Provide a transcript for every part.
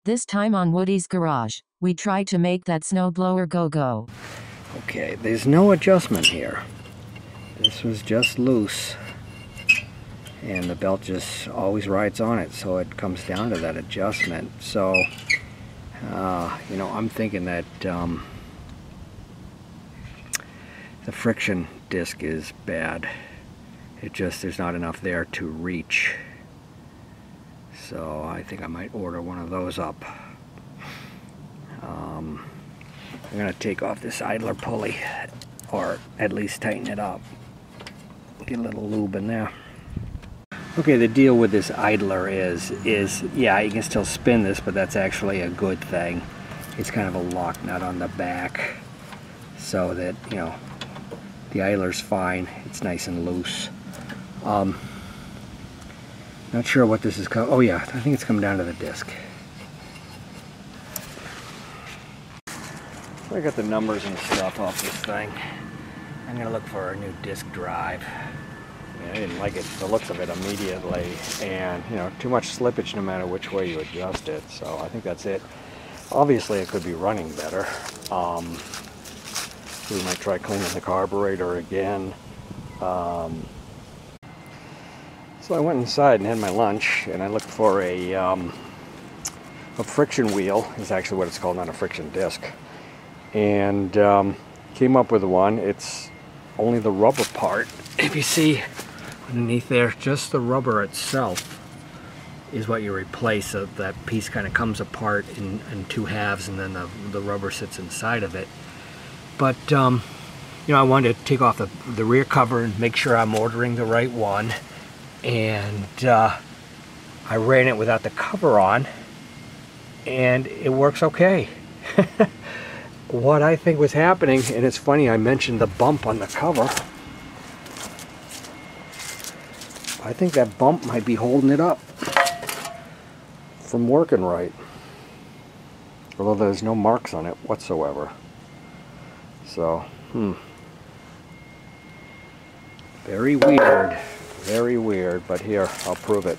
This time on Woody's Garage, we tried to make that snowblower go. Okay, there's no adjustment here. This was just loose. And the belt just always rides on it, so it comes down to that adjustment. So, you know, I'm thinking that the friction disc is bad. There's not enough there to reach. So I think I might order one of those up. I'm going to take off this idler pulley, or at least tighten it up. Get a little lube in there. Okay, the deal with this idler is yeah, you can still spin this, but that's actually a good thing. It's kind of a lock nut on the back, so that, you know, the idler's fine. It's nice and loose. Not sure what this is called. Oh yeah, I think it's come down to the disc. I got the numbers and stuff off this thing. I'm gonna look for a new disc drive. I didn't like it, the looks of it immediately, and you know, too much slippage no matter which way you adjust it. So I think that's it. Obviously, it could be running better. We might try cleaning the carburetor again. So I went inside and had my lunch, and I looked for a friction wheel. Is actually what it's called, not a friction disc. And came up with one. It's only the rubber part. If you see underneath there, just the rubber itself is what you replace. So that piece kind of comes apart in two halves, and then the rubber sits inside of it. But you know, I wanted to take off the rear cover and make sure I'm ordering the right one. And I ran it without the cover on, and it works okay. What I think was happening, and it's funny, I mentioned the bump on the cover. I think that bump might be holding it up from working right. Although there's no marks on it whatsoever. So, very weird. Very weird, but here, I'll prove it.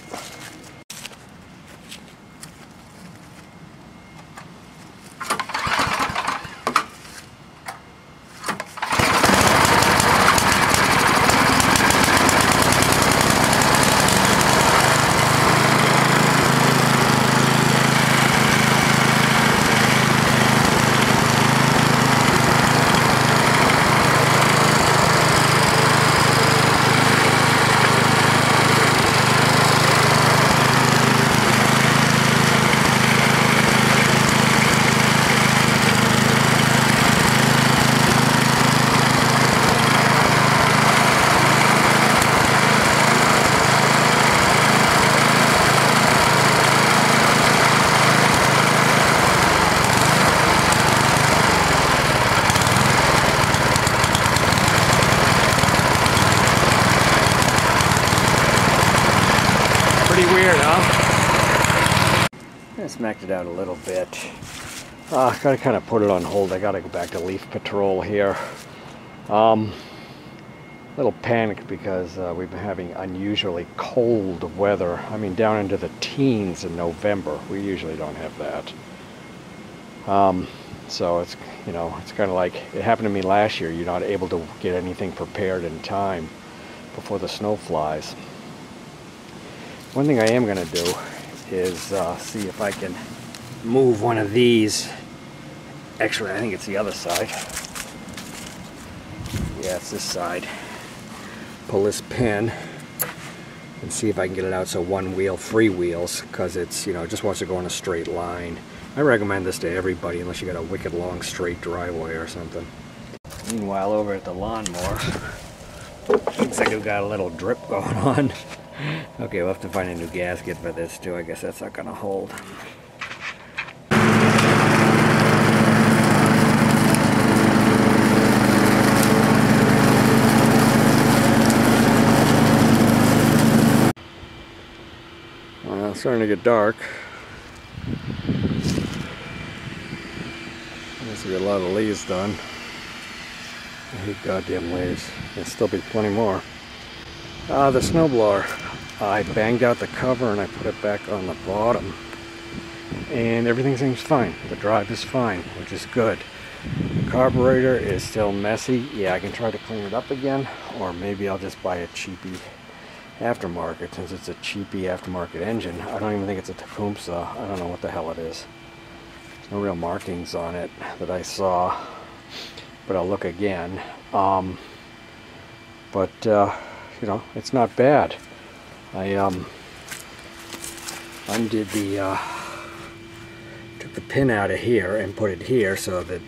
Pretty weird, huh? I smacked it out a little bit. Gotta kind of put it on hold. I gotta go back to leaf patrol here. Little panicked because we've been having unusually cold weather. I mean, down into the teens in November. We usually don't have that. So it's, you know, it's kind of like it happened to me last year. You're not able to get anything prepared in time before the snow flies. One thing I am going to do is see if I can move one of these. Actually, I think it's the other side. Yeah, it's this side. Pull this pin and see if I can get it out so one wheel freewheels, because it's, you know, it just wants to go in a straight line. I recommend this to everybody unless you got a wicked long straight driveway or something. Meanwhile, over at the lawnmower, looks like we've got a little drip going on. Okay, we'll have to find a new gasket for this too. I guess that's not going to hold. Well, it's starting to get dark. Let's get a lot of leaves done. I hate goddamn leaves. There'll still be plenty more. The snowblower. I banged out the cover and I put it back on the bottom. and everything seems fine. The drive is fine, which is good. The carburetor is still messy. Yeah, I can try to clean it up again, or maybe I'll just buy a cheapy aftermarket, since it's a cheapy aftermarket engine. I don't even think it's a Tecumseh. I don't know what the hell it is. There's no real markings on it that I saw, but I'll look again. You know, it's not bad. I undid the took the pin out of here and put it here so that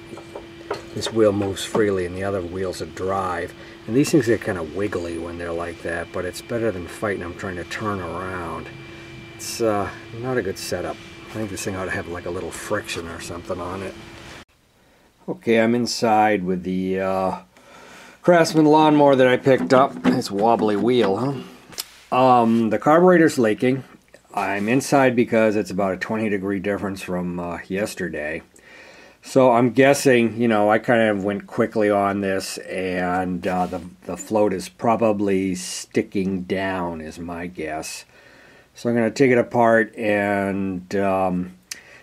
this wheel moves freely and the other wheel's a drive. And these things get kind of wiggly when they're like that, but it's better than fighting them trying to turn around. It's not a good setup. I think this thing ought to have like a little friction or something on it. Okay, I'm inside with the Craftsman Lawnmower that I picked up. It's wobbly wheel, huh? The carburetor's leaking. I'm inside because it's about a 20-degree difference from yesterday. So I'm guessing, you know, I kind of went quickly on this, and the float is probably sticking down is my guess. So I'm going to take it apart and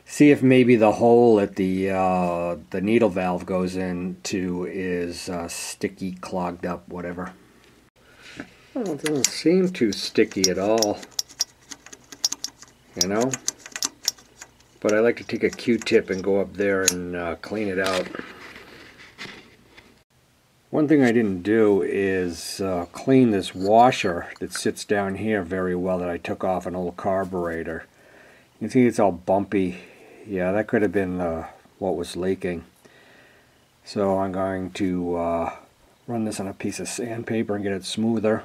see if maybe the hole that the needle valve goes into is sticky, clogged up, whatever. Well, it doesn't seem too sticky at all, you know? But I like to take a Q-tip and go up there and clean it out. One thing I didn't do is clean this washer that sits down here very well that I took off an old carburetor. You can see it's all bumpy. Yeah, that could have been what was leaking. So I'm going to run this on a piece of sandpaper and get it smoother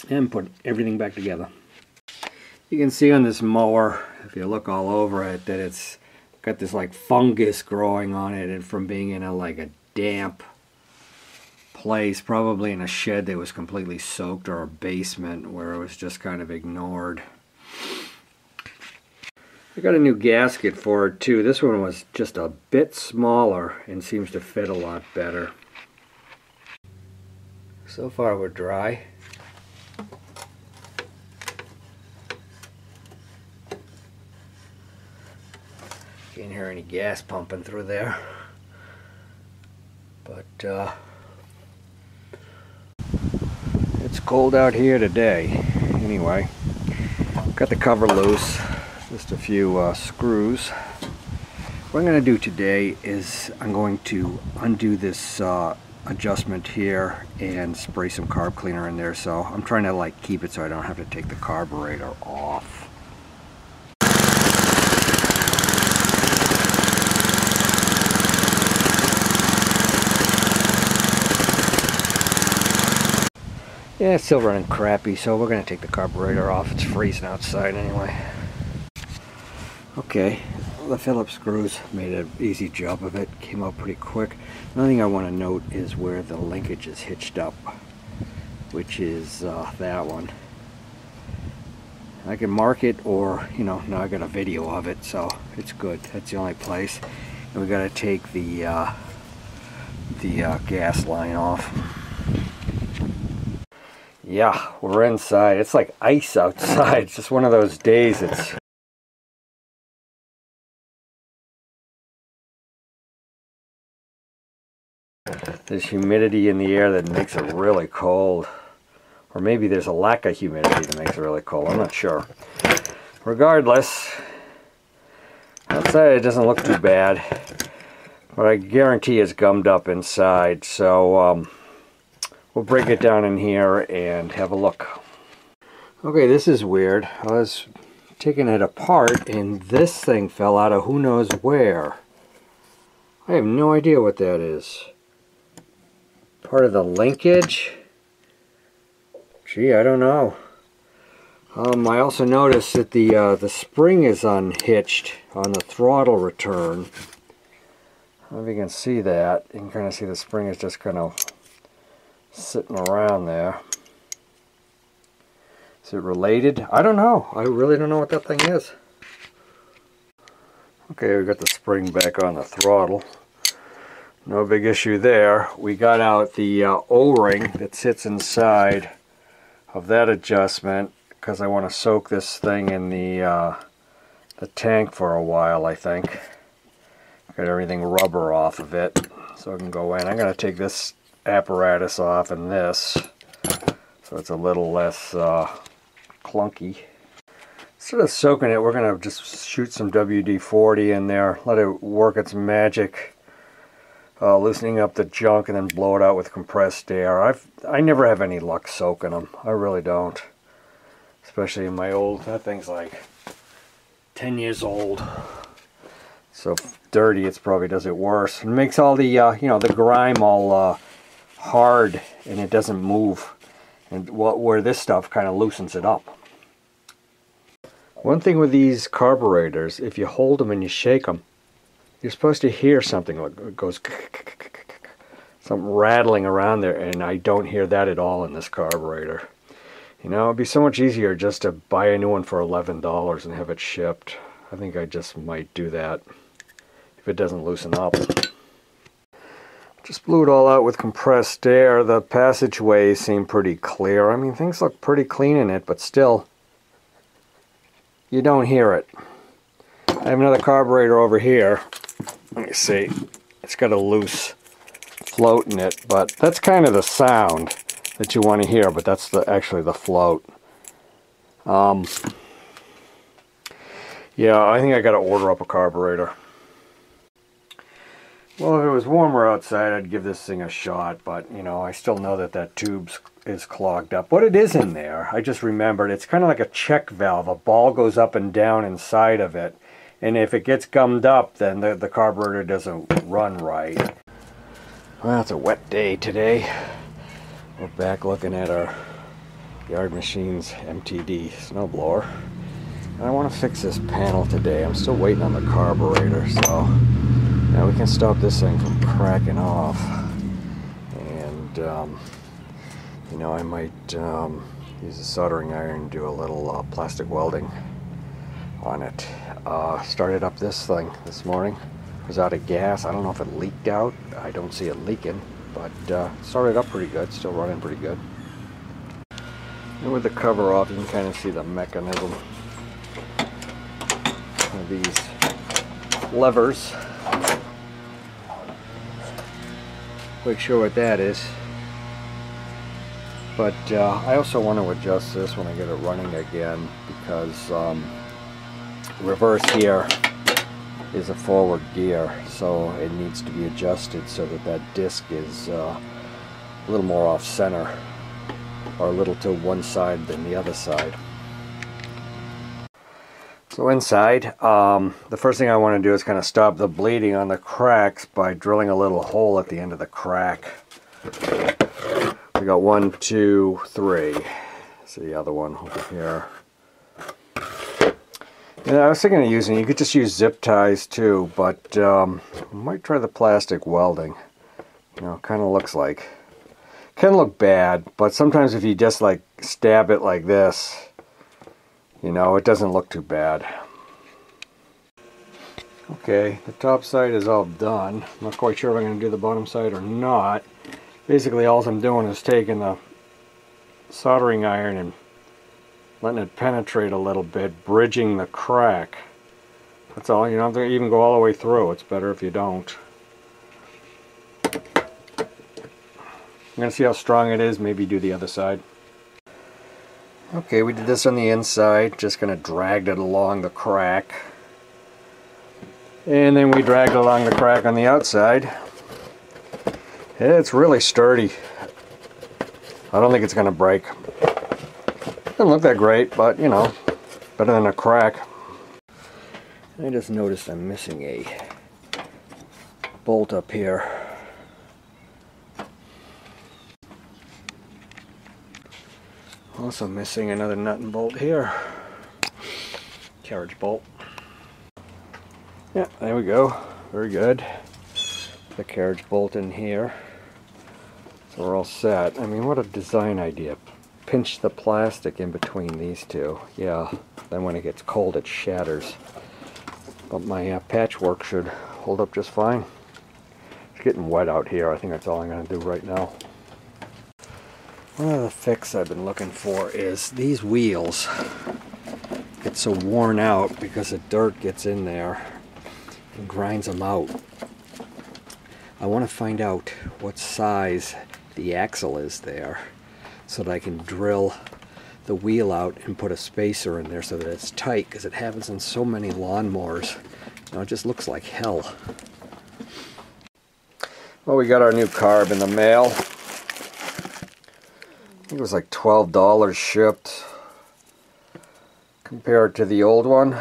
and put everything back together. You can see on this mower, if you look all over it, that it's got this like fungus growing on it, and from being in like a damp place, probably in a shed that was completely soaked, or a basement where it was just kind of ignored. I got a new gasket for it too. This one was just a bit smaller and seems to fit a lot better. So far we're dry. Can't hear any gas pumping through there. But it's cold out here today. Anyway, got the cover loose. Just a few screws. What I'm going to do today is I'm going to undo this adjustment here and spray some carb cleaner in there. So I'm trying to like keep it so I don't have to take the carburetor off. Yeah, it's still running crappy, so we're going to take the carburetor off. It's freezing outside anyway. Okay, the Phillips screws made an easy job of it. Came out pretty quick. Another thing I want to note is where the linkage is hitched up, which is that one. I can mark it, or, you know, now I got a video of it, so it's good. That's the only place. And we got to take the gas line off. Yeah, we're inside. It's like ice outside. It's just one of those days. There's humidity in the air that makes it really cold. Or maybe there's a lack of humidity that makes it really cold. I'm not sure. Regardless, outside it doesn't look too bad. But I guarantee it's gummed up inside. So we'll break it down in here and have a look. Okay, this is weird. I was taking it apart and this thing fell out of who knows where. I have no idea what that is. Part of the linkage? Gee, I don't know. I also noticed that the spring is unhitched on the throttle return. I don't know if you can see that. You can kind of see the spring is just kind of sitting around there. Is it related? I don't know. I really don't know what that thing is. Okay, we got the spring back on the throttle. No big issue there. We got out the O-ring that sits inside of that adjustment because I want to soak this thing in the the tank for a while, I think. Got everything rubber off of it, so I can go in. I'm going to take this apparatus off and this, so it's a little less clunky. Instead of soaking it, we're going to just shoot some WD-40 in there, let it work its magic, loosening up the junk, and then blow it out with compressed air. I never have any luck soaking them. I really don't. Especially in my old, that thing's like 10 years old. So dirty, it probably does it worse. It makes all the, you know, the grime all hard, and it doesn't move. And where this stuff kind of loosens it up. One thing with these carburetors, if you hold them and you shake them, you're supposed to hear something like it goes, something rattling around there, and I don't hear that at all in this carburetor. You know, it'd be so much easier just to buy a new one for $11 and have it shipped. I think I just might do that if it doesn't loosen up. Just blew it all out with compressed air. The passageways seem pretty clear. I mean, things look pretty clean in it, but still, you don't hear it. I have another carburetor over here. Let me see. It's got a loose float in it, but that's kind of the sound that you want to hear, but that's actually the float. Yeah, I think I got to order up a carburetor. Well, if it was warmer outside, I'd give this thing a shot, but, you know, I still know that that tube is clogged up. What it is in there, I just remembered, it's kind of like a check valve. A ball goes up and down inside of it, and if it gets gummed up, then the carburetor doesn't run right. Well, it's a wet day today. We're back looking at our Yard Machines MTD snowblower. I want to fix this panel today. I'm still waiting on the carburetor, so now we can stop this thing from cracking off. And you know, I might use a soldering iron and do a little plastic welding on it. Started up this thing this morning. It was out of gas. I don't know if it leaked out. I don't see it leaking, but started up pretty good. Still running pretty good. And with the cover off, you can kind of see the mechanism of these levers. Quite sure what that is. But I also want to adjust this when I get it running again, because reverse gear is a forward gear, so it needs to be adjusted so that that disc is a little more off center, or a little to one side than the other side. So inside, the first thing I want to do is kind of stop the bleeding on the cracks by drilling a little hole at the end of the crack. We got 1, 2, 3. See the other one over here. And I was thinking of using, you could just use zip ties too, but I might try the plastic welding. You know, kind of looks like, can look bad, but sometimes if you just like stab it like this, you know, it doesn't look too bad. Okay, the top side is all done. I'm not quite sure if I'm going to do the bottom side or not. Basically, all I'm doing is taking the soldering iron and letting it penetrate a little bit, bridging the crack. That's all. You don't have to even go all the way through. It's better if you don't. I'm going to see how strong it is, maybe do the other side. Okay, we did this on the inside, just kind of dragged it along the crack. And then we dragged it along the crack on the outside. It's really sturdy. I don't think it's going to break. Doesn't look that great, but you know, better than a crack. I just noticed I'm missing a bolt up here. Also missing another nut and bolt here. Carriage bolt. Yeah, there we go. Very good. The carriage bolt in here. So we're all set. I mean, what a design idea. Pinch the plastic in between these two. Yeah, then when it gets cold it shatters. But my patchwork should hold up just fine. It's getting wet out here. I think that's all I'm going to do right now. One of the fix I've been looking for is these wheels. gets so worn out because the dirt gets in there and grinds them out. I want to find out what size the axle is there so that I can drill the wheel out and put a spacer in there so that it's tight, because it happens in so many lawnmowers. You know, it just looks like hell. Well, we got our new carb in the mail. I think it was like $12 shipped compared to the old one.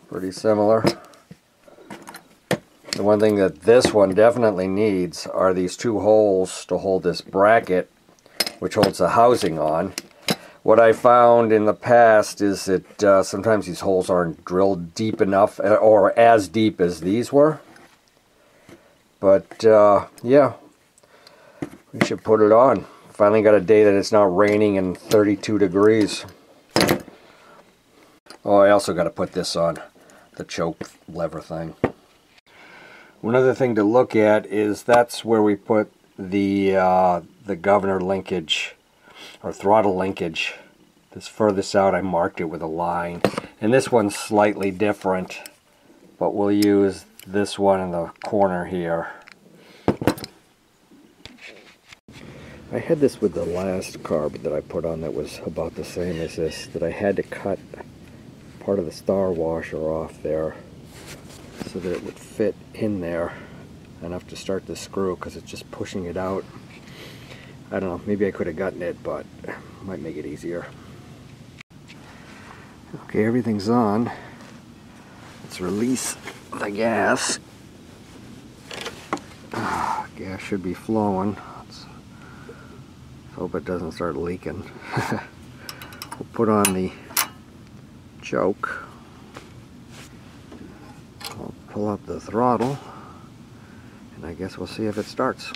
Pretty similar. The one thing that this one definitely needs are these two holes to hold this bracket, which holds the housing on. What I found in the past is that sometimes these holes aren't drilled deep enough, or as deep as these were. But yeah, we should put it on. Finally got a day that it's not raining and 32 degrees. Oh, I also got to put this on, the choke lever thing. One other thing to look at is that's where we put the governor linkage or throttle linkage. This furthest out, I marked it with a line, and this one's slightly different, but we'll use this one in the corner here. I had this with the last carb that I put on that was about the same as this, that I had to cut part of the star washer off there so that it would fit in there enough to start the screw, because it's just pushing it out. I don't know, maybe I could have gotten it, but it might make it easier. Okay, everything's on. Let's release the gas. Gas should be flowing. Let's hope it doesn't start leaking. We'll put on the choke. I'll pull up the throttle, and I guess we'll see if it starts.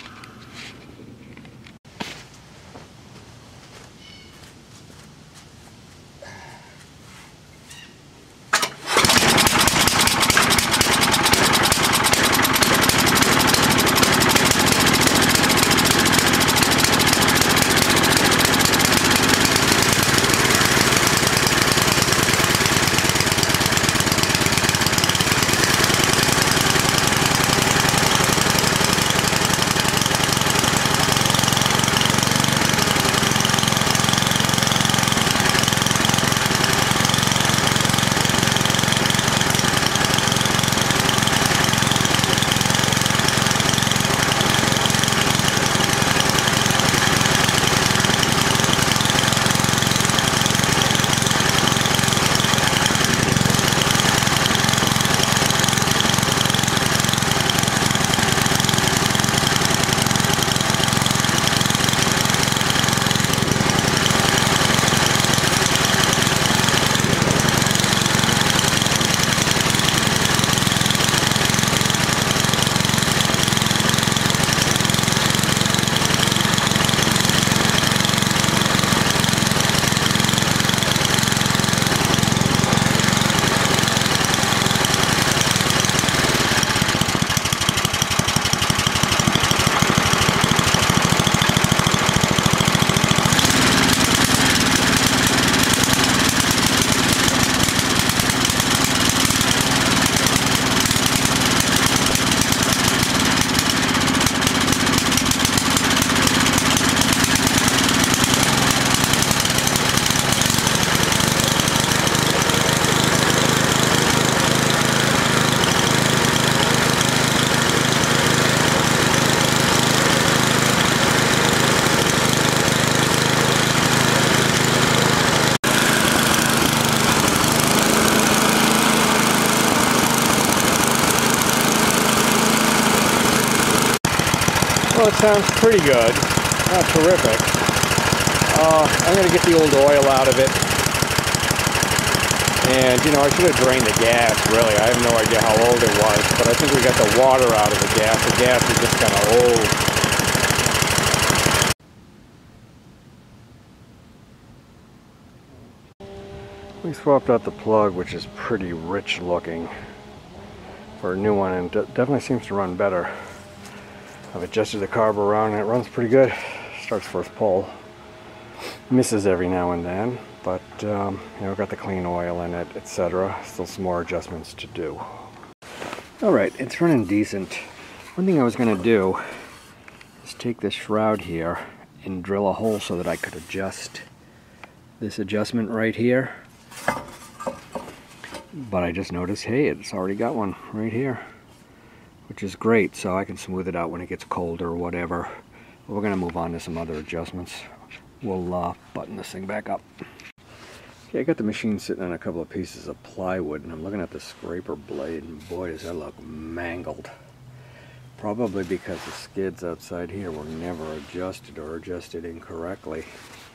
Well, it sounds pretty good. Not terrific. I'm going to get the old oil out of it. And, you know, I should have drained the gas, really. I have no idea how old it was, but I think we got the water out of the gas. The gas is just kind of old. We swapped out the plug, which is pretty rich looking, for a new one, and definitely seems to run better. I've adjusted the carb around and it runs pretty good. Starts first pull. misses every now and then, but you know, got the clean oil in it, etc. Still some more adjustments to do. Alright, it's running decent. One thing I was going to do is take this shroud here and drill a hole so that I could adjust this adjustment right here. But I just noticed, hey, it's already got one right here, which is great, so I can smooth it out when it gets colder or whatever. But we're going to move on to some other adjustments. We'll button this thing back up. Okay, I got the machine sitting on a couple of pieces of plywood, and I'm looking at the scraper blade, and boy, does that look mangled. Probably because the skids outside here were never adjusted or adjusted incorrectly.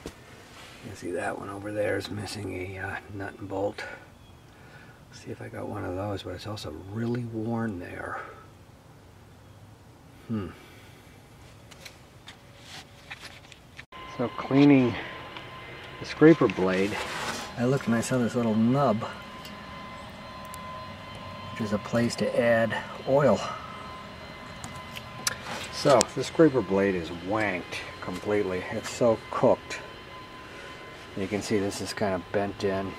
You can see that one over there is missing a nut and bolt. See if I got one of those, but it's also really worn there. So cleaning the scraper blade, I looked and I saw this little nub, which is a place to add oil. So the scraper blade is wanked completely. It's so cooked. You can see this is kind of bent in.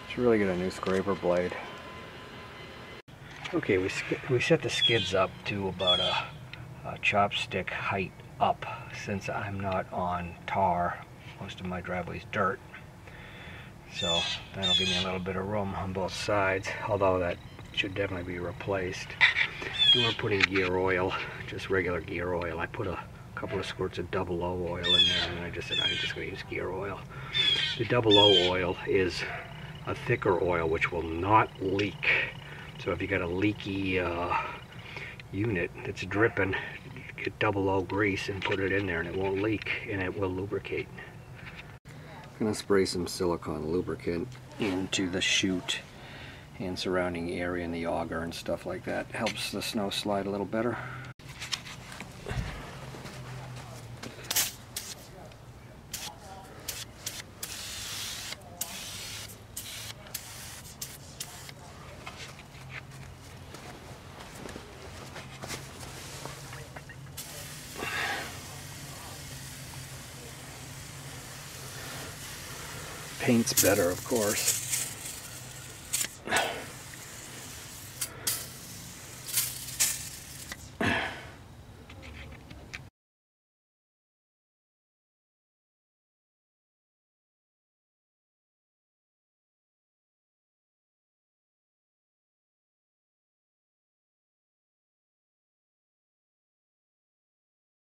Should really get a new scraper blade. Okay, we set the skids up to about a chopstick height up, since I'm not on tar. Most of my driveway's dirt, so that'll give me a little bit of room on both sides, although that should definitely be replaced. We're putting gear oil, just regular gear oil. I put a couple of squirts of double O oil in there, and I just said I'm just going to use gear oil. The double O oil is a thicker oil which will not leak. So if you got a leaky unit that's dripping, get double O grease and put it in there, and it won't leak, and it will lubricate. I'm going to spray some silicone lubricant into the chute and surrounding area in the auger and stuff like that. Helps the snow slide a little better. Paint's better, of course.